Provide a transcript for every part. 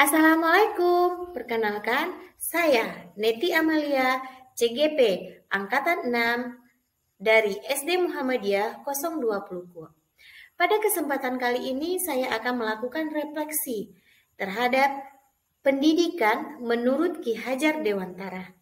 Assalamualaikum, perkenalkan saya Neti Amalia, CGP Angkatan 6 dari SD Muhammadiyah 020. Pada kesempatan kali ini saya akan melakukan refleksi terhadap pendidikan menurut Ki Hajar Dewantara.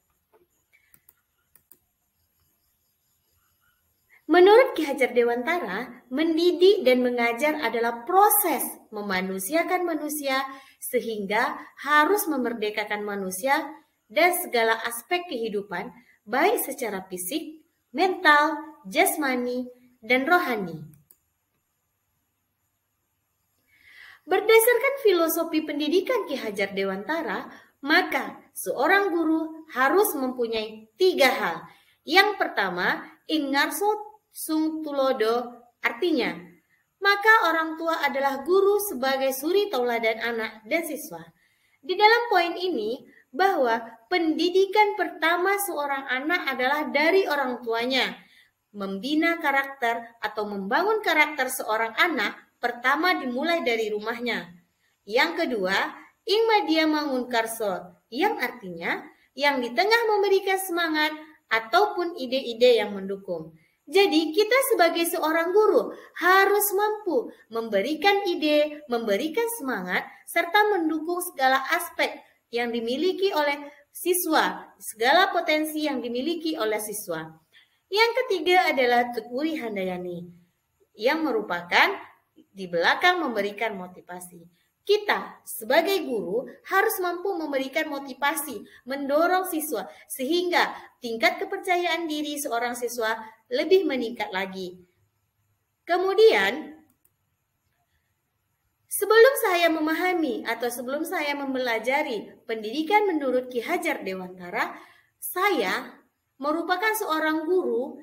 Menurut Ki Hajar Dewantara, mendidik dan mengajar adalah proses memanusiakan manusia sehingga harus memerdekakan manusia dan segala aspek kehidupan, baik secara fisik, mental, jasmani, dan rohani. Berdasarkan filosofi pendidikan Ki Hajar Dewantara, maka seorang guru harus mempunyai 3 hal. Yang pertama, ingarso sung tulodo, artinya, maka orang tua adalah guru sebagai suri tauladan anak dan siswa. Di dalam poin ini, bahwa pendidikan pertama seorang anak adalah dari orang tuanya. Membina karakter atau membangun karakter seorang anak pertama dimulai dari rumahnya. Yang kedua, ing madia mangun karso, yang artinya yang di tengah memberikan semangat ataupun ide-ide yang mendukung. Jadi kita sebagai seorang guru harus mampu memberikan ide, memberikan semangat, serta mendukung segala aspek yang dimiliki oleh siswa, segala potensi yang dimiliki oleh siswa. Yang ketiga adalah Tutwuri Handayani, yang merupakan di belakang memberikan motivasi. Kita sebagai guru harus mampu memberikan motivasi, mendorong siswa sehingga tingkat kepercayaan diri seorang siswa lebih meningkat lagi. Kemudian, sebelum saya memahami atau sebelum saya mempelajari pendidikan menurut Ki Hajar Dewantara, saya merupakan seorang guru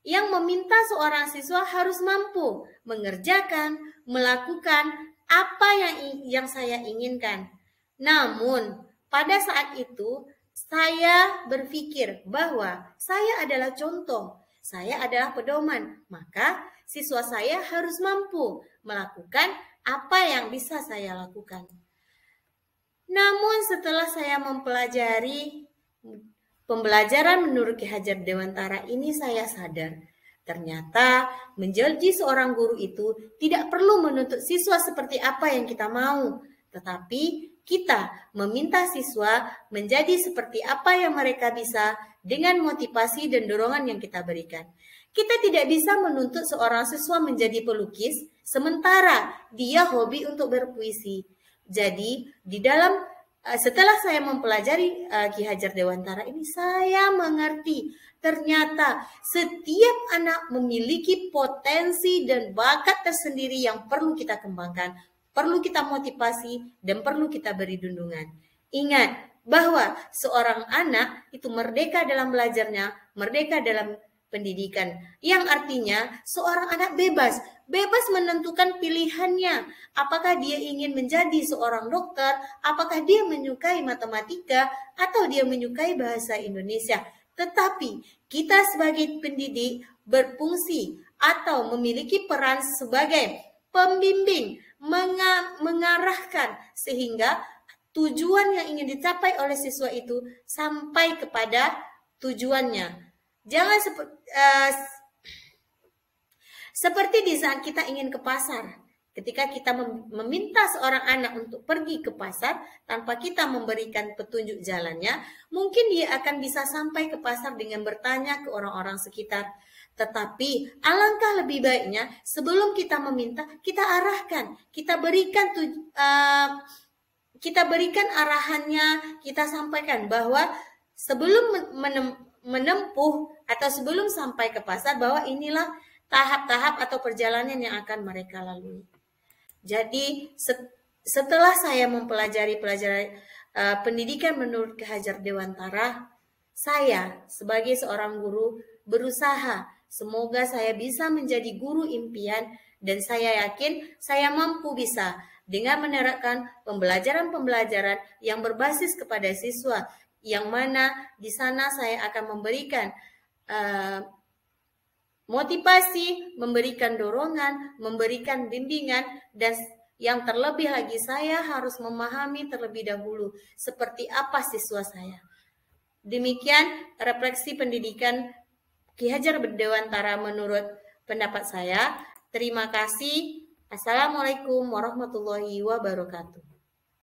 yang meminta seorang siswa harus mampu mengerjakan, melakukan apa yang saya inginkan. Namun, pada saat itu saya berpikir bahwa saya adalah contoh, saya adalah pedoman, maka siswa saya harus mampu melakukan apa yang bisa saya lakukan. Namun setelah saya mempelajari pembelajaran menurut Ki Hajar Dewantara ini, saya sadar ternyata menjadi seorang guru itu tidak perlu menuntut siswa seperti apa yang kita mau, tetapi kita meminta siswa menjadi seperti apa yang mereka bisa dengan motivasi dan dorongan yang kita berikan. Kita tidak bisa menuntut seorang siswa menjadi pelukis sementara dia hobi untuk berpuisi. Jadi di dalam setelah saya mempelajari Ki Hajar Dewantara ini, saya mengerti ternyata setiap anak memiliki potensi dan bakat tersendiri yang perlu kita kembangkan, perlu kita motivasi, dan perlu kita beri dundungan. Ingat bahwa seorang anak itu merdeka dalam belajarnya, merdeka dalam pendidikan, yang artinya seorang anak bebas menentukan pilihannya. Apakah dia ingin menjadi seorang dokter, apakah dia menyukai matematika, atau dia menyukai bahasa Indonesia. Tetapi kita sebagai pendidik berfungsi atau memiliki peran sebagai pembimbing, mengarahkan sehingga tujuan yang ingin dicapai oleh siswa itu sampai kepada tujuannya. Jangan seperti di saat kita ingin ke pasar. Ketika kita meminta seorang anak untuk pergi ke pasar tanpa kita memberikan petunjuk jalannya, mungkin dia akan bisa sampai ke pasar dengan bertanya ke orang-orang sekitar. Tetapi alangkah lebih baiknya sebelum kita meminta, kita arahkan, kita berikan arahannya, kita sampaikan bahwa sebelum menempuh atau sebelum sampai ke pasar, bahwa inilah tahap-tahap atau perjalanan yang akan mereka lalui. Jadi setelah saya mempelajari pendidikan menurut Ki Hajar Dewantara, saya sebagai seorang guru berusaha semoga saya bisa menjadi guru impian, dan saya yakin saya mampu bisa dengan menerapkan pembelajaran-pembelajaran yang berbasis kepada siswa, yang mana di sana saya akan memberikan motivasi, memberikan dorongan, memberikan bimbingan, dan Yang terlebih lagi saya harus memahami terlebih dahulu seperti apa siswa saya. Demikian refleksi pendidikan Ki Hajar Dewantara menurut pendapat saya. Terima kasih. Assalamualaikum warahmatullahi wabarakatuh.